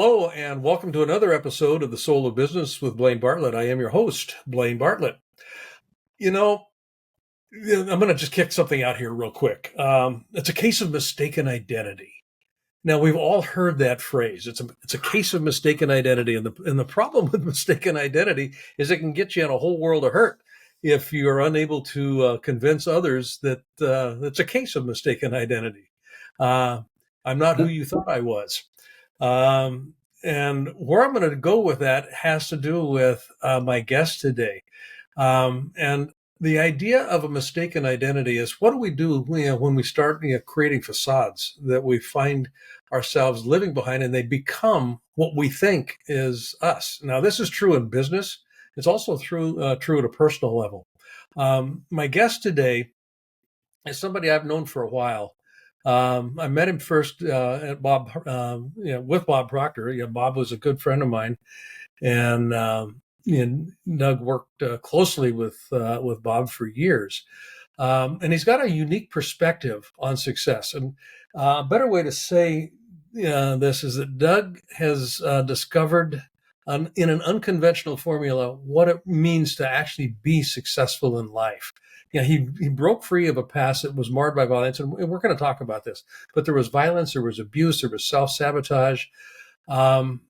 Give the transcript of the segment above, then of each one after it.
Hello, and welcome to another episode of The Soul of Business with Blaine Bartlett. I am your host, Blaine Bartlett. You know, I'm going to just kick something out here real quick. It's a case of mistaken identity. Now, we've all heard that phrase. It's a case of mistaken identity, and the problem with mistaken identity is it can get you in a whole world of hurt if you're unable to convince others that it's a case of mistaken identity. I'm not who you thought I was. And where I'm going to go with that has to do with my guest today. And the idea of a mistaken identity is, what do we do when we start creating facades that we find ourselves living behind, and they become what we think is us. Now, this is true in business. It's also true at a personal level. My guest today is somebody I've known for a while. I met him first at with Bob Proctor. Bob was a good friend of mine, and Doug worked closely with Bob for years. And he's got a unique perspective on success. And a better way to say this is that Doug has discovered in an unconventional formula what it means to actually be successful in life. He broke free of a past that was marred by violence, and we're going to talk about this. But there was violence, there was abuse, there was self-sabotage. And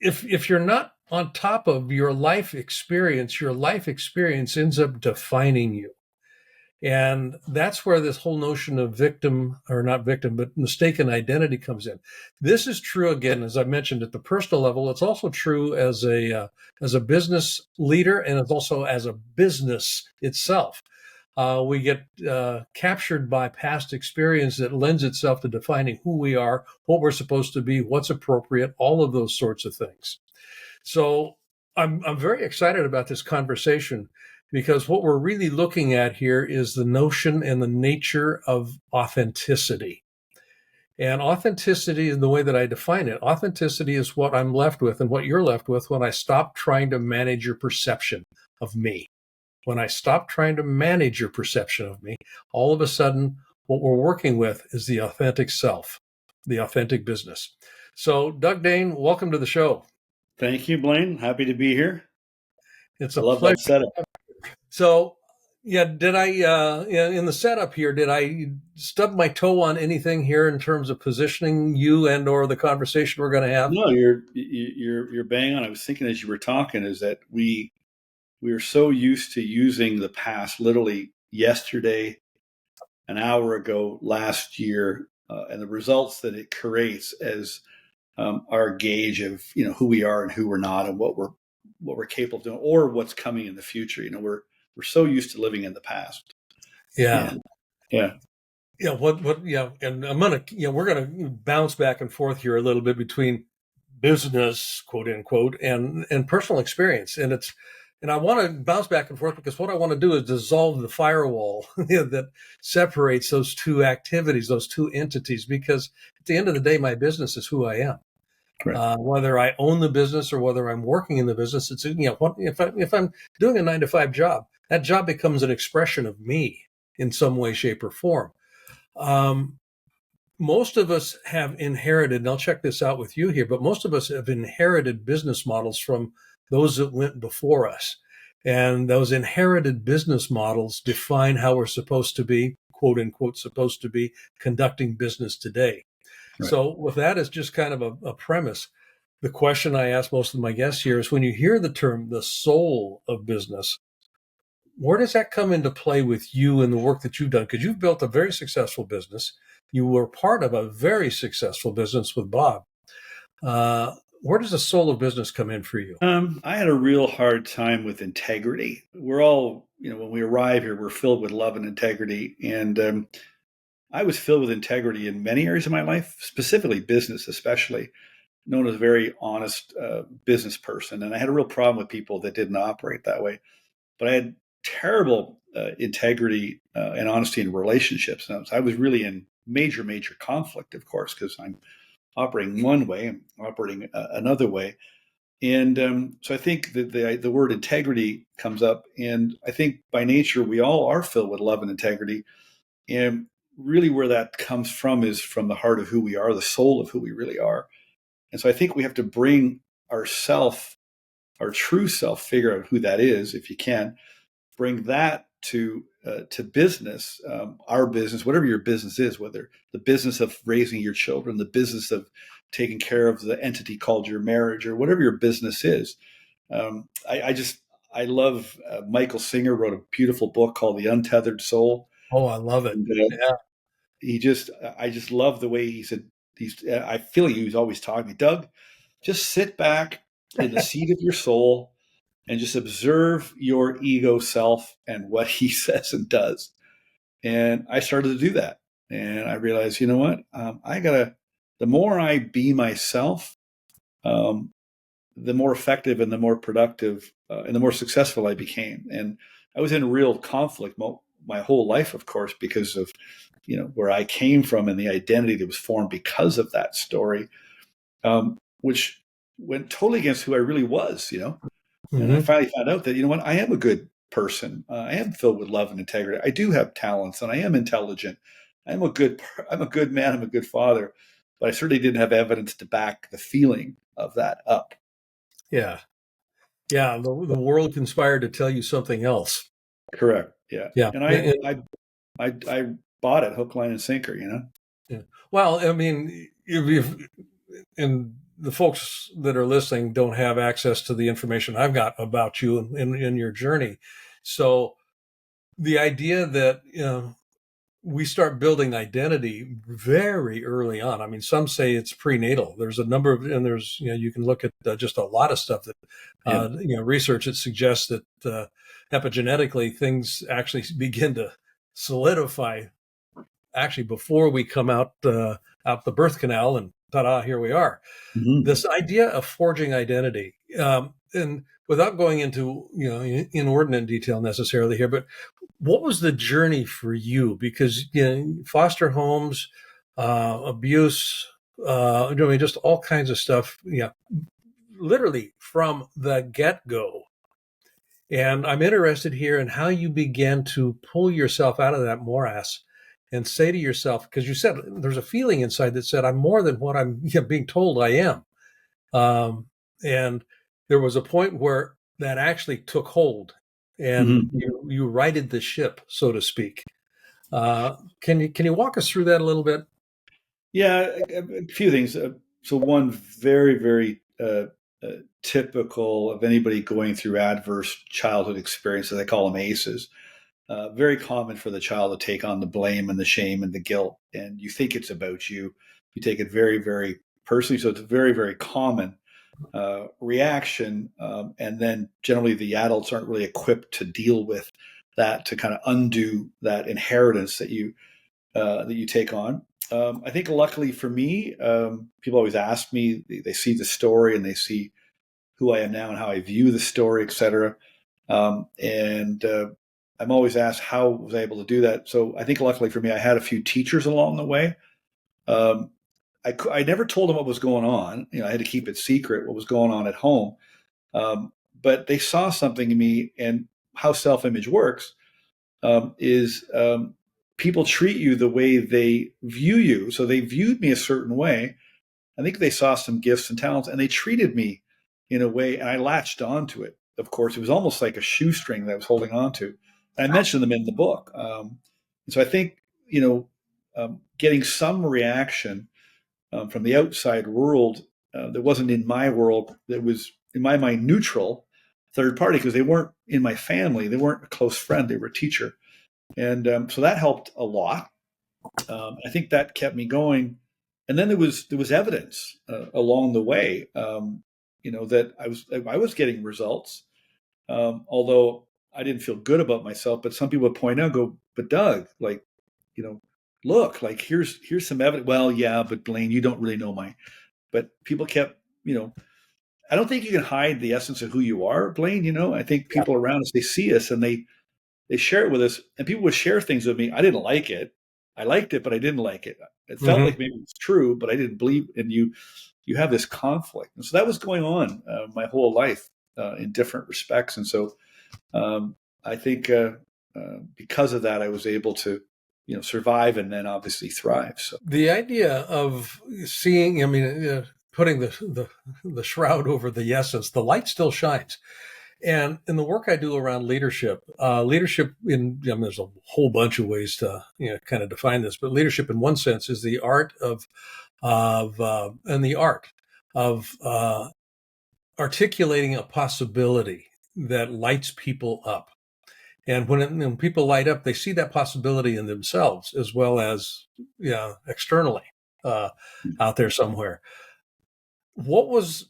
if you're not on top of your life experience ends up defining you. And that's where this whole notion of but mistaken identity comes in. This is true, again, as I mentioned, at the personal level. It's also true as a business leader, and it's also as a business itself. We get captured by past experience that lends itself to defining who we are, what we're supposed to be, what's appropriate, all of those sorts of things. So I'm very excited about this conversation, because what we're really looking at here is the notion and the nature of authenticity. And authenticity, in the way that I define it, authenticity is what I'm left with and what you're left with when I stop trying to manage your perception of me. When I stop trying to manage your perception of me, all of a sudden, what we're working with is the authentic self, the authentic business. So, Doug Dane, welcome to the show. Thank you, Blaine. Happy to be here. It's a love pleasure. That setup. So, did I, in the setup here, did I stub my toe on anything here in terms of positioning you and or the conversation we're going to have? No, you're bang on. I was thinking as you were talking is that we are so used to using the past, literally yesterday, an hour ago, last year, and the results that it creates as our gauge of who we are and who we're not, and what we're capable of doing, or what's coming in the future. We're so used to living in the past. Yeah. And, yeah. Yeah. And we're gonna bounce back and forth here a little bit between business, quote unquote, and personal experience, and I want to bounce back and forth because what I want to do is dissolve the firewall that separates those two activities, those two entities, because at the end of the day, my business is who I am. Whether I own the business or whether I'm working in the business, it's if I'm doing a 9-to-5 job, that job becomes an expression of me in some way, shape, or form. Most of us have inherited, and I'll check this out with you here, but most of us have inherited business models from those that went before us. And those inherited business models define how we're supposed to be, quote unquote, supposed to be conducting business today. Right. So with that as just kind of a premise, the question I ask most of my guests here is, when you hear the term, the soul of business, where does that come into play with you and the work that you've done? Because you've built a very successful business. You were part of a very successful business with Bob. Where does the soul of business come in for you? I had a real hard time with integrity. We're all, when we arrive here, we're filled with love and integrity. And I was filled with integrity in many areas of my life, specifically business, especially known as a very honest business person. And I had a real problem with people that didn't operate that way. But I had terrible integrity and honesty in relationships. So I was really in major conflict, of course, because I'm operating one way, I'm operating another way. And so I think that the word integrity comes up. And I think by nature, we all are filled with love and integrity. And really where that comes from is from the heart of who we are, the soul of who we really are. And so I think we have to bring our true self, figure out who that is, if you can, bring that to business, our business, whatever your business is, whether the business of raising your children, the business of taking care of the entity called your marriage, or whatever your business is. I love Michael Singer wrote a beautiful book called The Untethered Soul. Oh, I love it. And, Yeah. I just love the way he said, I feel like he was always talking to me, Doug, just sit back in the seat of your soul and just observe your ego self and what he says and does. And I started to do that. And I realized, you know what? The more I be myself, um, the more effective and the more productive and the more successful I became. And I was in real conflict my whole life, of course, because of, where I came from and the identity that was formed because of that story, which went totally against who I really was, And I Hmm. finally found out that, you know what, I am a good person. I am filled with love and integrity. I do have talents, and I am intelligent. I'm a good man. I'm a good father, but I certainly didn't have evidence to back the feeling of that up. Yeah. Yeah. The world conspired to tell you something else. Correct. Yeah. Yeah. And I bought it hook, line, and sinker. Yeah. Well, I mean, if and the folks that are listening don't have access to the information I've got about you in your journey. So the idea that we start building identity very early on. I mean, some say it's prenatal. There's a number of, and there's, you can look at just a lot of stuff that, Yeah. research that suggests that epigenetically things actually begin to solidify actually before we come out the birth canal, and ta-da, here we are. Mm-hmm. This idea of forging identity, and without going into inordinate detail necessarily here, but what was the journey for you? Because foster homes, abuse, I mean, just all kinds of stuff. Yeah, literally from the get-go. And I'm interested here in how you began to pull yourself out of that morass and say to yourself, because you said there's a feeling inside that said, I'm more than what I'm being told I am. And there was a point where that actually took hold and Mm-hmm. you righted the ship, so to speak. Can you walk us through that a little bit? Yeah, a few things. So one very, very typical of anybody going through adverse childhood experiences, I call them ACEs. Very common for the child to take on the blame and the shame and the guilt, and you think it's about you. You take it very, very personally. So it's a very, very common reaction, and then generally the adults aren't really equipped to deal with that, to kind of undo that inheritance that you take on. I think luckily for me, people always ask me, they see the story and they see who I am now and how I view the story, et cetera. And I'm always asked how was I able to do that. So I think luckily for me, I had a few teachers along the way. Um, I never told them what was going on. I had to keep it secret what was going on at home. But they saw something in me, and how self-image works is people treat you the way they view you. So they viewed me a certain way. I think they saw some gifts and talents, and they treated me in a way, and I latched onto it. Of course, it was almost like a shoestring that I was holding on to. And I mentioned them in the book. And so I think, getting some reaction from the outside world that wasn't in my world, that was, in my mind, neutral, third party, because they weren't in my family. They weren't a close friend. They were a teacher. And so that helped a lot. I think that kept me going. And then there was evidence along the way, that I was getting results, although I didn't feel good about myself. But some people would point out, go, but Doug, like, you know, look, like here's some evidence. Well, yeah, but Blaine, you don't really know my. But people kept, I don't think you can hide the essence of who you are, Blaine. I think Yeah. people around us, they see us and they share it with us, and people would share things with me. I didn't like it. I liked it, but I didn't like it. It felt Hmm. like maybe it's true, but I didn't believe. And you have this conflict, and so that was going on my whole life in different respects. And so I think because of that, I was able to survive and then obviously thrive. So The idea of seeing, I mean, putting the shroud over the essence, the light still shines. And in the work I do around leadership, leadership there's a whole bunch of ways to kind of define this, but leadership in one sense is the art and the art of articulating a possibility that lights people up. And when people light up, they see that possibility in themselves as well as externally out there somewhere. What was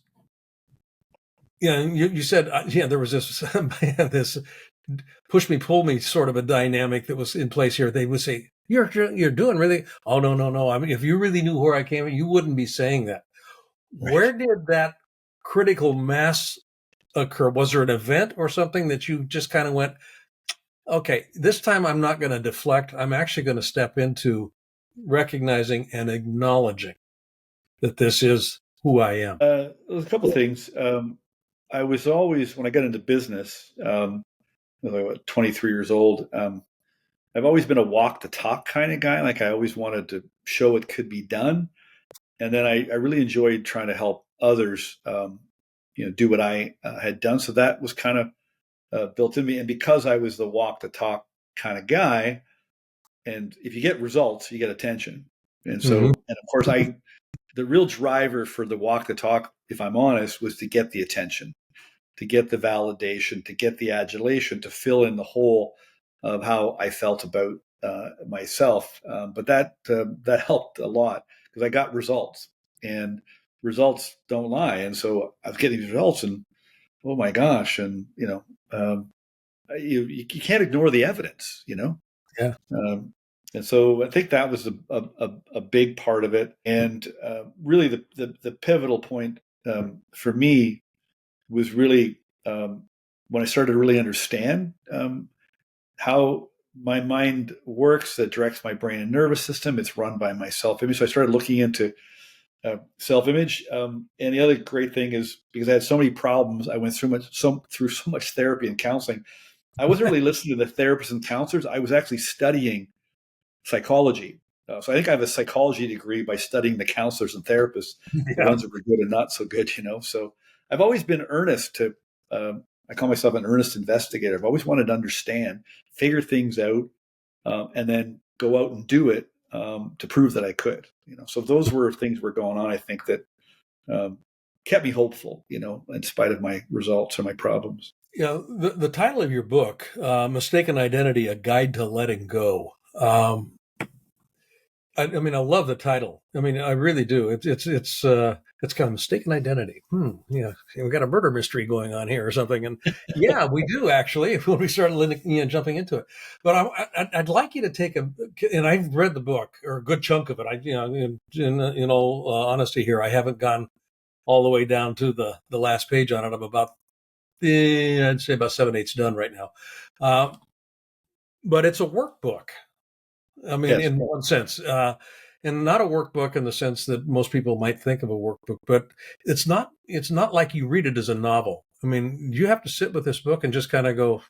you said there was this this push me pull me sort of a dynamic that was in place here. They would say you're doing really no. I mean, if you really knew where I came from, you wouldn't be saying that. Right. Where did that critical mass occur? Was there an event or something that you just kind of went, okay, this time I'm not going to deflect. I'm actually going to step into recognizing and acknowledging that this is who I am? There's a couple of things. I was always, when I got into business, I was 23 years old, I've always been a walk the talk kind of guy. Like I always wanted to show it could be done. And then I really enjoyed trying to help others, do what I had done. So that was kind of built in me. And because I was the walk the talk kind of guy, and if you get results, you get attention. And so, and of course, the real driver for the walk the talk, if I'm honest, was to get the attention, to get the validation, to get the adulation, to fill in the hole of how I felt about myself. But that helped a lot because I got results, and results don't lie. And so I was getting these results, and oh my gosh, and you can't ignore the evidence, Yeah. And so I think that was a big part of it. And really the pivotal point for me was really when I started to really understand how my mind works, that directs my brain and nervous system. It's run by my self-image. So I started looking into self-image. And the other great thing is because I had so many problems, I went through so much therapy and counseling. I wasn't really listening to the therapists and counselors. I was actually studying psychology. So I think I have a psychology degree by studying the counselors and therapists, the ones that were good and not so good, So I've always been earnest to, I call myself an earnest investigator. I've always wanted to understand, figure things out, and then go out and do it to prove that I could, So those were things were going on, I think, that kept me hopeful, in spite of my results or my problems. Yeah, the title of your book, Mistaken Identity, A Guide to Letting Go. I mean, I love the title. I mean, I really do. It's kind of mistaken identity. Yeah, we got a murder mystery going on here or something. And yeah, we do actually when we start jumping into it. But I'd like you to take and I've read the book or a good chunk of it. In all honesty here, I haven't gone all the way down to the last page on it. I'm about, I'd say about 7/8 done right now. But it's a workbook. I mean, yes. In one sense, and not a workbook in the sense that most people might think of a workbook, but it's not like you read it as a novel. I mean, you have to sit with this book and just kind of go,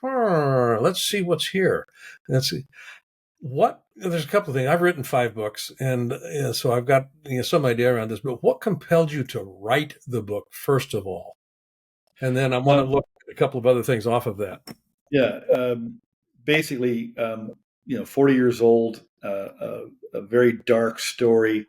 let's see what's here. Let's see there's a couple of things. I've written 5 books, and so I've got some idea around this, but what compelled you to write the book, first of all? And then I want to look at a couple of other things off of that. Yeah. Basically, 40 years old, a very dark story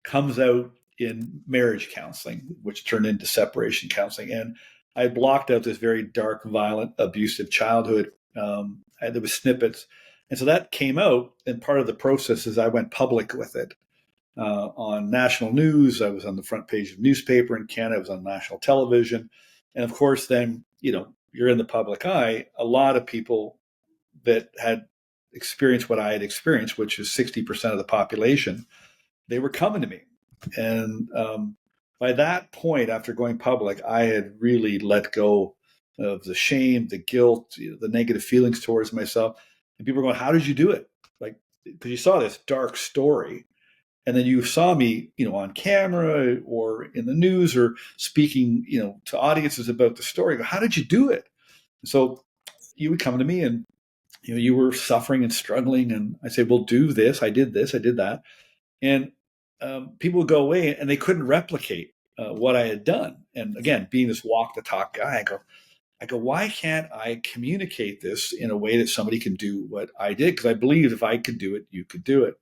comes out in marriage counseling, which turned into separation counseling. And I blocked out this very dark, violent, abusive childhood. There was snippets. And so that came out, and part of the process is I went public with it on national news. I was on the front page of newspaper in Canada. I was on national television. And of course, then, you're in the public eye. A lot of people that had experienced what I had experienced, which is 60% of the population, they were coming to me. And by that point, after going public, I had really let go of the shame, the guilt, the negative feelings towards myself. And people were going, how did you do it? Like, because you saw this dark story. And then you saw me, on camera or in the news or speaking, to audiences about the story. How did you do it? So you would come to me and, you were suffering and struggling. And I said, well, do this. I did this. I did that. And people would go away and they couldn't replicate what I had done. And again, being this walk the talk guy, I go, why can't I communicate this in a way that somebody can do what I did? Because I believed if I could do it, you could do it.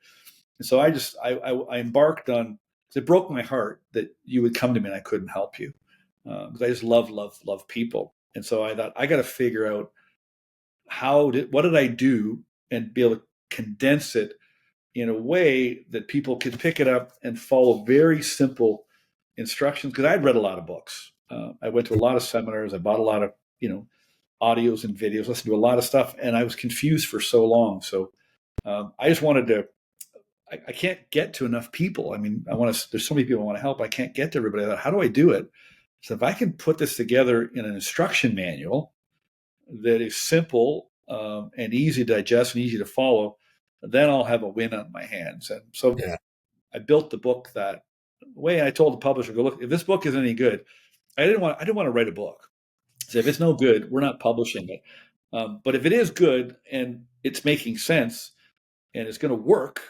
And so I embarked on, because it broke my heart that you would come to me and I couldn't help you. Because I just love people. And so I thought, I got to figure out what did I do and be able to condense it in a way that people could pick it up and follow very simple instructions. Because I'd read a lot of books. I went to a lot of seminars. I bought a lot of, audios and videos, listened to a lot of stuff, and I was confused for so long. So I just wanted to, I can't get to enough people. I mean, there's so many people I want to help. I can't get to everybody. I thought, how do I do it? So if I can put this together in an instruction manual that is simple and easy to digest and easy to follow, then I'll have a win on my hands. And so I built the book that way. And I told the publisher, go, look, if this book is any good, I didn't want to write a book. So if it's no good, we're not publishing it. But if it is good and it's making sense and it's going to work,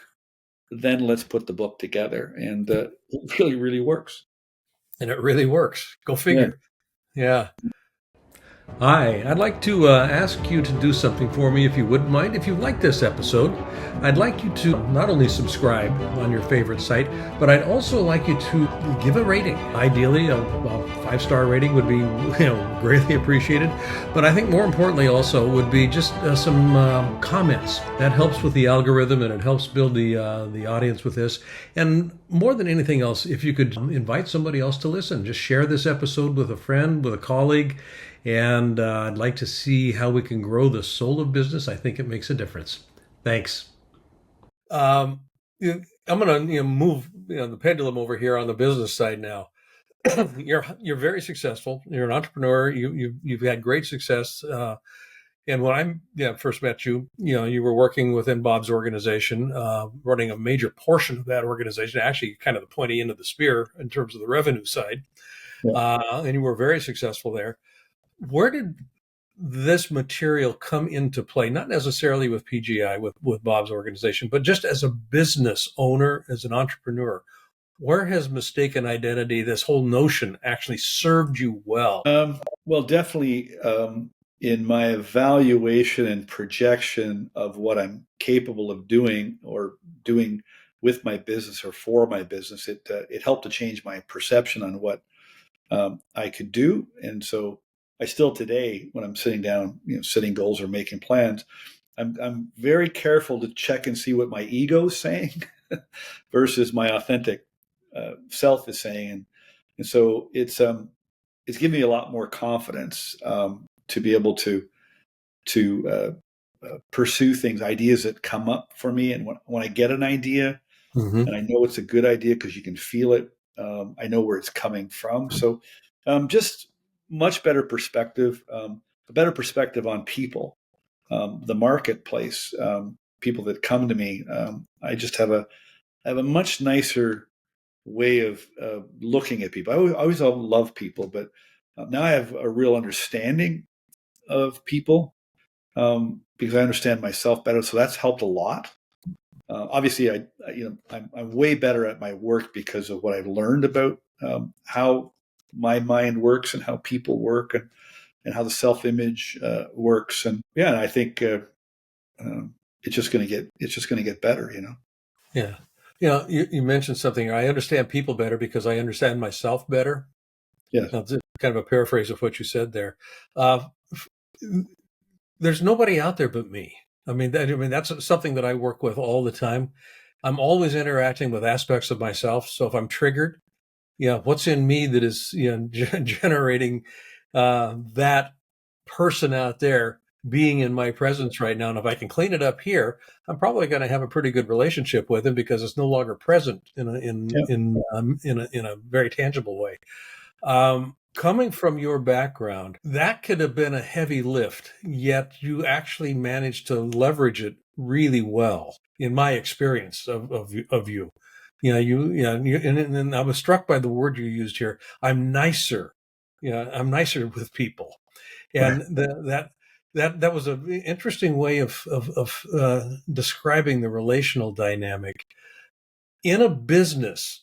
then let's put the book together. And it really, really works. And it really works. Go figure. Yeah. Hi, I'd like to ask you to do something for me if you wouldn't mind. If you like this episode, I'd like you to not only subscribe on your favorite site, but I'd also like you to give a rating. Ideally, a 5-star rating would be greatly appreciated. But I think more importantly also would be just some comments. That helps with the algorithm and it helps build the audience with this. And more than anything else, if you could invite somebody else to listen, just share this episode with a friend, with a colleague. And I'd like to see how we can grow the soul of business. I think it makes a difference. Thanks. I'm going to move the pendulum over here on the business side now. You're very successful. You're an entrepreneur. You've had great success. And when I first met you, you were working within Bob's organization, running a major portion of that organization, actually kind of the pointy end of the spear in terms of the revenue side. And you were very successful there. Where did this material come into play? Not necessarily with PGI, with Bob's organization, but just as a business owner, as an entrepreneur. Where has mistaken identity, this whole notion, actually served you well? Well, definitely in my evaluation and projection of what I'm capable of doing or doing with my business or for my business, it helped to change my perception on what I could do. And so I still today, when I'm sitting down, setting goals or making plans, I'm very careful to check and see what my ego is saying versus my authentic self is saying, and so it's given me a lot more confidence to be able to pursue things, ideas that come up for me, and when I get an idea, and I know it's a good idea because you can feel it, I know where it's coming from. So just much better perspective, a better perspective on people, the marketplace, people that come to me. I just have a much nicer way of looking at people. I always love people, but now I have a real understanding of people because I understand myself better. So that's helped a lot. Obviously, I'm way better at my work because of what I've learned about how my mind works and how people work and how the self-image works. And I think it's just going to get better. Yeah. You mentioned something. I understand people better because I understand myself better. Yeah. Now, it's kind of a paraphrase of what you said there. There's nobody out there but me. I mean, that's something that I work with all the time. I'm always interacting with aspects of myself. So if I'm triggered, what's in me that is generating that person out there being in my presence right now. And if I can clean it up here, I'm probably going to have a pretty good relationship with him because it's no longer present in a very tangible way. Coming from your background, that could have been a heavy lift, yet you actually managed to leverage it really well, in my experience of you. And I was struck by the word you used here. I'm nicer. I'm nicer with people, and that was an interesting way of describing the relational dynamic in a business.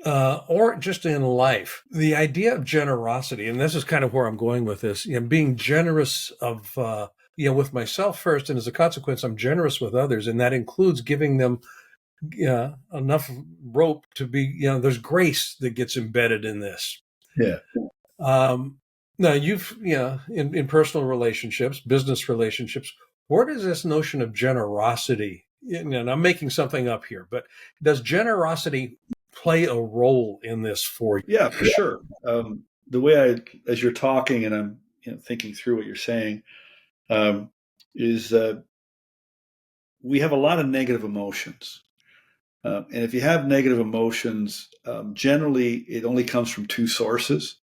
or just in life, the idea of generosity, and this is kind of where I'm going with this, being generous with myself first, and as a consequence, I'm generous with others, and that includes giving them enough rope to be, there's grace that gets embedded in this. Yeah. Um, Now, in personal relationships, business relationships, where does this notion of generosity, and I'm making something up here, but does generosity play a role in this for you? Yeah, for sure. The way as you're talking and I'm thinking through what you're saying, um, is we have a lot of negative emotions. And if you have negative emotions, generally it only comes from two sources.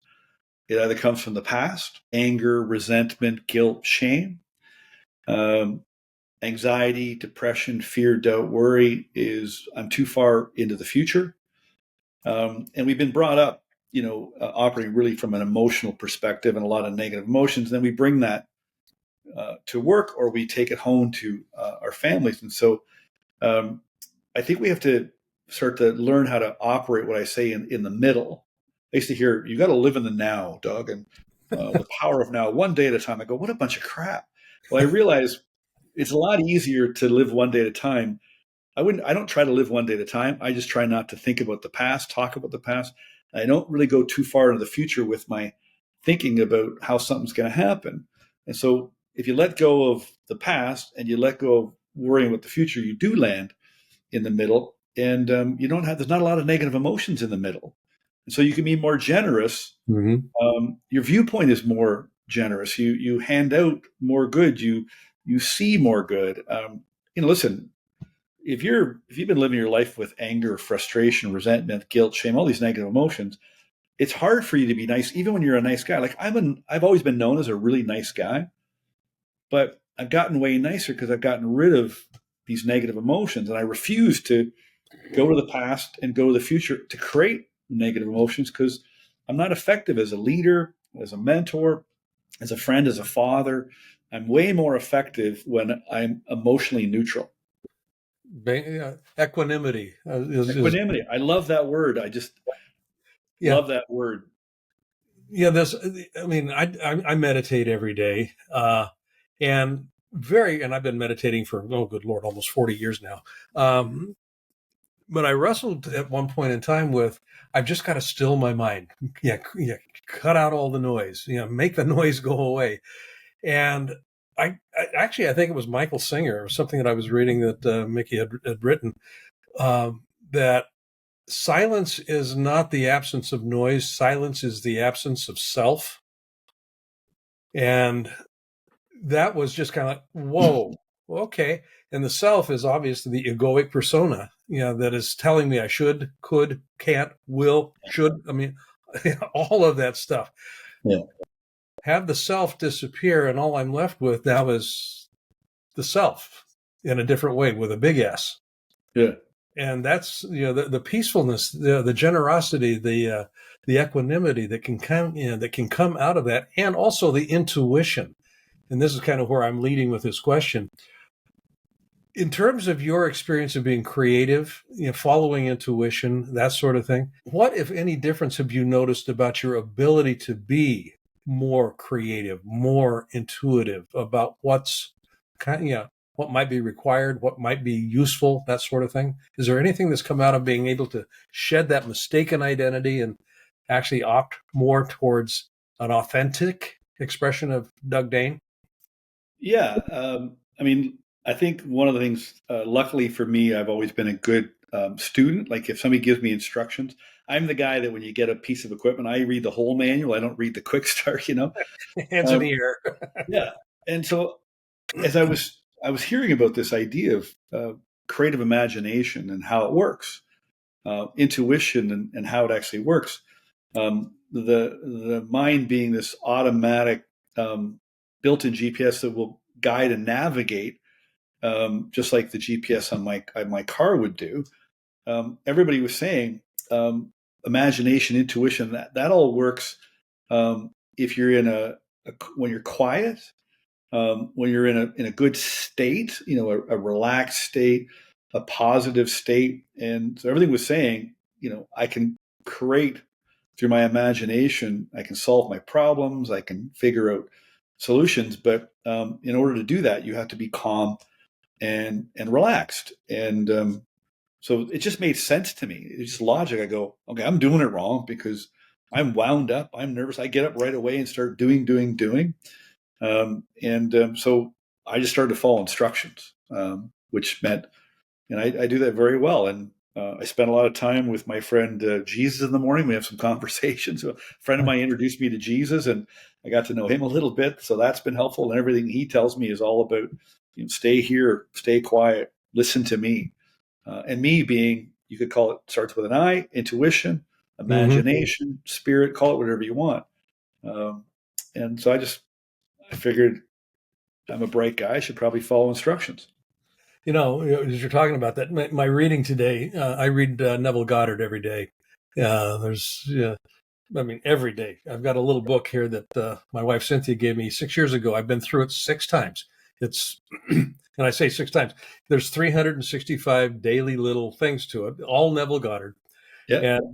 It either comes from the past, anger, resentment, guilt, shame. Um, Anxiety, depression, fear, doubt, worry is I'm too far into the future. And we've been brought up, operating really from an emotional perspective and a lot of negative emotions. Then we bring that to work or we take it home to our families. And so um, I think we have to start to learn how to operate what I say in the middle. I used to hear, you got to live in the now, Doug, and the power of now, one day at a time. I go, what a bunch of crap. Well, I realize it's a lot easier to live one day at a time. I don't try to live one day at a time. I just try not to think about the past, talk about the past. I don't really go too far into the future with my thinking about how something's going to happen. And so if you let go of the past and you let go of worrying about the future, you do land in the middle, and you don't have. There's not a lot of negative emotions in the middle, and so you can be more generous. Mm-hmm. Your viewpoint is more generous. You hand out more good. You see more good. Listen. If you've been living your life with anger, frustration, resentment, guilt, shame, all these negative emotions, it's hard for you to be nice, even when you're a nice guy. Like I've always been known as a really nice guy, but I've gotten way nicer because I've gotten rid of these negative emotions, and I refuse to go to the past and go to the future to create negative emotions because I'm not effective as a leader, as a mentor, as a friend, as a father. I'm way more effective when I'm emotionally neutral. Equanimity is Equanimity. I love that word. I just yeah, love that word. yeah. This, I mean, I meditate every day, and I've been meditating for, oh, good Lord, almost 40 years now. But I wrestled at one point in time with, I've just got to still my mind. Yeah, cut out all the noise. Make the noise go away. And I think it was Michael Singer or something that I was reading that Mickey had written, that silence is not the absence of noise. Silence is the absence of self. And that was just kind of like, whoa, okay. And the self is obviously the egoic persona, that is telling me I should, could, can't, will, should. I mean, all of that stuff. Yeah. Have the self disappear, and all I'm left with now is the self in a different way with a big S. Yeah. And that's the peacefulness, the generosity, the equanimity that can come out of that, and also the intuition. And this is kind of where I'm leading with this question. In terms of your experience of being creative, following intuition, that sort of thing, what, if any, difference have you noticed about your ability to be more creative, more intuitive about what's what might be required, what might be useful, that sort of thing? Is there anything that's come out of being able to shed that mistaken identity and actually opt more towards an authentic expression of Doug Dane? Yeah. I mean, I think one of the things, luckily for me, I've always been a good student. Like if somebody gives me instructions, I'm the guy that when you get a piece of equipment, I read the whole manual. I don't read the quick start. Hands in Um, the air. yeah. And so as I was hearing about this idea of creative imagination and how it works, intuition and how it actually works. The mind being this automatic built-in GPS that will guide and navigate, just like the GPS on my car would do. Everybody was saying imagination, intuition, that all works if you're when you're quiet, when you're in a good state, a relaxed state, a positive state. And so everything was saying, I can create through my imagination. I can solve my problems. I can figure out solutions. But in order to do that, you have to be calm and relaxed. And so it just made sense to me. It's just logic. I go, okay, I'm doing it wrong because I'm wound up. I'm nervous. I get up right away and start doing. So I just started to follow instructions, which meant, and I do that very well. And I spent a lot of time with my friend Jesus in the morning. We have some conversations. A friend of mine introduced me to Jesus, and I got to know him a little bit. So that's been helpful. And everything he tells me is all about, stay here, stay quiet, listen to me. And me being, you could call it, starts with an I, intuition, Mm-hmm. imagination, spirit, call it whatever you want. Um, and so I figured I'm a bright guy. I should probably follow instructions. As you're talking about that, my reading today, I read Neville Goddard every day. Every day. I've got a little book here that my wife Cynthia gave me 6 years ago. I've been through it 6 times. It's, and I say 6 times, there's 365 daily little things to it, all Neville Goddard. Yeah. And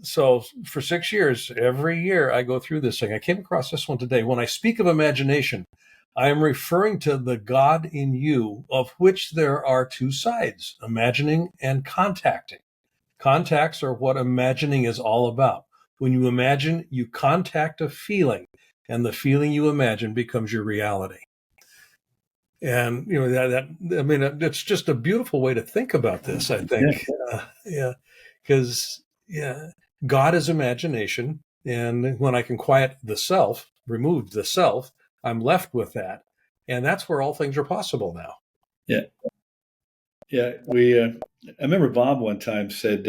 so for 6 years, every year I go through this thing. I came across this one today. When I speak of imagination, I am referring to the God in you, of which there are two sides, imagining and contacting. Contacts are what imagining is all about. When you imagine, you contact a feeling, and the feeling you imagine becomes your reality. And it's just a beautiful way to think about this, I think. Because God is imagination, and when I can quiet the self, remove the self, I'm left with that, and that's where all things are possible now. Yeah. Yeah. I remember Bob one time said,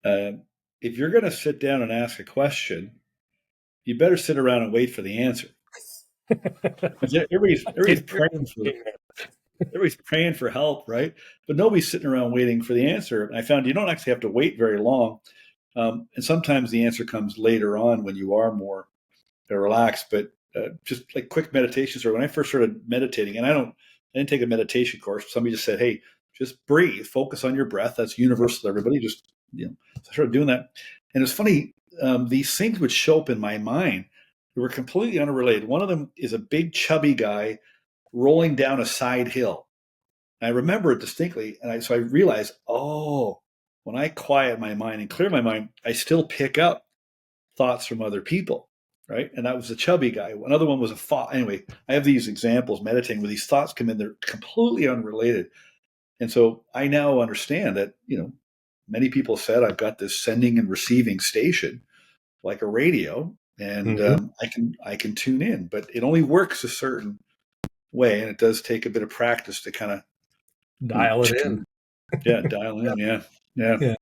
uh, if you're going to sit down and ask a question, you better sit around and wait for the answer. Everybody's praying for everybody's praying for help, right? But nobody's sitting around waiting for the answer. And I found you don't actually have to wait very long. And sometimes the answer comes later on when you are more relaxed. But just like quick meditations, or when I first started meditating, and I didn't take a meditation course. Somebody just said, "Hey, just breathe, focus on your breath." That's universal to everybody. So I started doing that, and it's funny. These things would show up in my mind. They were completely unrelated. One of them is a big chubby guy rolling down a side hill. And I remember it distinctly, and so I realized, when I quiet my mind and clear my mind, I still pick up thoughts from other people, right? And that was the chubby guy. Another one was a thought. Anyway, I have these examples meditating where these thoughts come in; they're completely unrelated. And so I now understand that many people said I've got this sending and receiving station like a radio, and Mm-hmm. I can tune in, but it only works a certain way, and it does take a bit of practice to kind of Dial it in. tune, dial in, yeah. Yeah.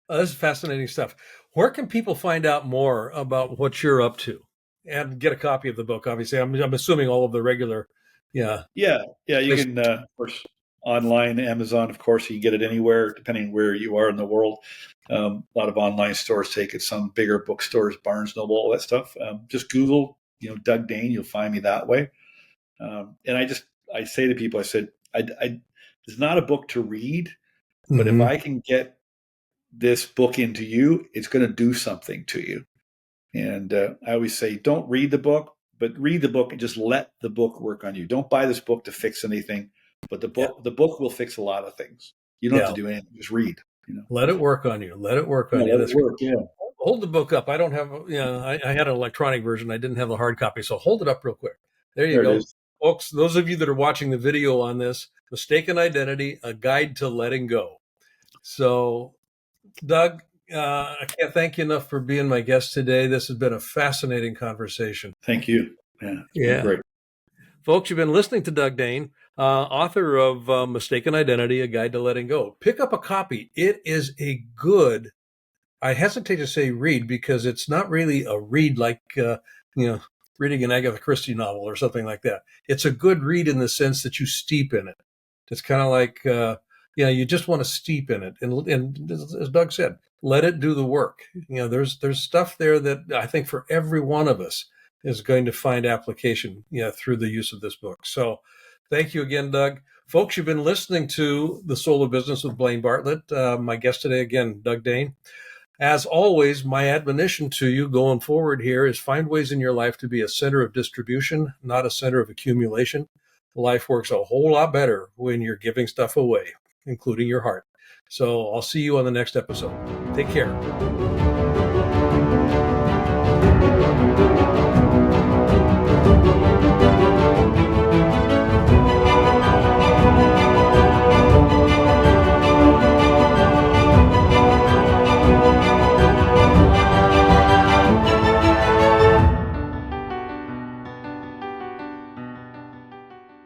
This is fascinating stuff. Where can people find out more about what you're up to and get a copy of the book? Obviously, I'm assuming all of the regular, Yeah. You can, of course, online, Amazon, of course, you can get it anywhere, depending where you are in the world. A lot of online stores take it, some bigger bookstores, Barnes Noble, all that stuff. Just Google, Doug Dane, you'll find me that way. And I say to people, I said, it's not a book to read, but if Mm-hmm. I can get this book into you, it's going to do something to you. And I always say, don't read the book, but read the book and just let the book work on you. Don't buy this book to fix anything, but the book will fix a lot of things. You don't have Yeah. to do anything; just read. Let it work on you. Let it work on you. Let it That's work. Yeah, Hold the book up. I don't have, I had an electronic version. I didn't have the hard copy. So hold it up real quick. There you there it go. is. Folks, those of you that are watching the video on this, Mistaken Identity, A Guide to Letting Go. So, Doug, I can't thank you enough for being my guest today. This has been a fascinating conversation. Thank you. Yeah, it's been Yeah. great. Folks, you've been listening to Doug Dane, author of Mistaken Identity, A Guide to Letting Go. Pick up a copy. It is a good, I hesitate to say read because it's not really a read like, reading an Agatha Christie novel or something like that. It's a good read in the sense that you steep in it. It's kind of like, you just want to steep in it. And as Doug said, let it do the work. There's stuff there that I think for every one of us is going to find application, through the use of this book. So thank you again, Doug. Folks, you've been listening to The Soul of Business with Blaine Bartlett. My guest today, again, Doug Dane. As always, my admonition to you going forward here is find ways in your life to be a center of distribution, not a center of accumulation. Life works a whole lot better when you're giving stuff away, including your heart. So I'll see you on the next episode. Take care.